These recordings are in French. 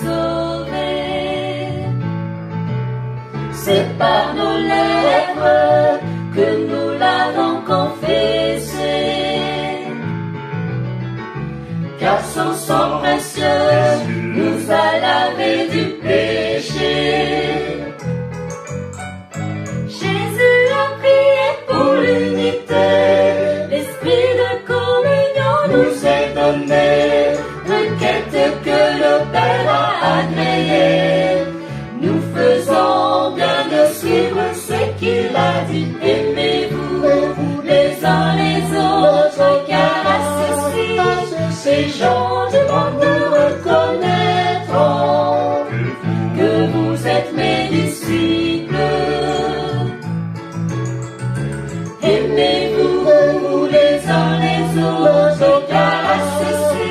sauver. C'est par nos lèvres que nous l'avons confessé, car son sang précieux nous a lavé du péché. Jésus a prié pour l'unité, l'esprit de communion nous est donné, requête que le Père a agréée. Nous faisons bien de suivre ce qu'il a dit. Aimez-vous les uns les autres, car à ceci, ces gens du monde reconnaîtront que vous êtes mes disciples. Aimez-vous les uns les autres, car à ceci,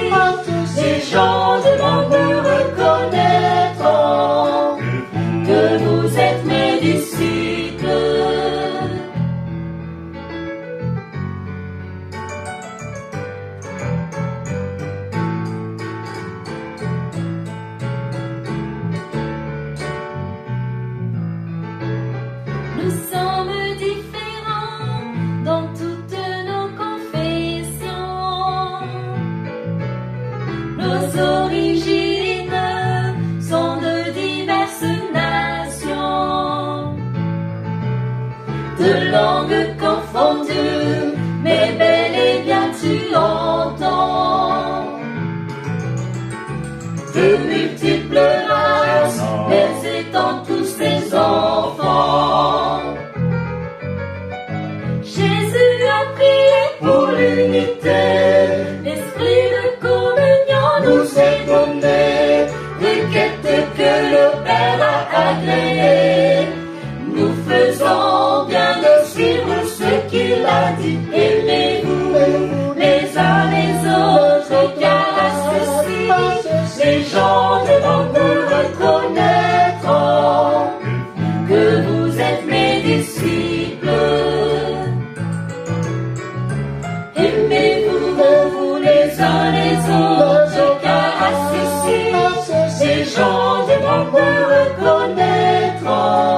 ces gens du monde reconnaîtront que vous êtes mes disciples. Nous sommes différents dans toutes nos confessions. Nos origines sont de diverses nations, de langues confondues, mais bel et bien tu entends. De multiples races, mais étant tous tes enfants. Jésus a prié pour l'unité, l'esprit de communion nous est donné, requête que le Père a agréée. Nous faisons bien de suivre ce qu'il a dit. Aimez-vous les uns les autres, car à ceci, les gens du monde reconnaîtront que vous êtes mes disciples. Aimez-vous les uns les autres, car à ceci, les gens du monde reconnaîtront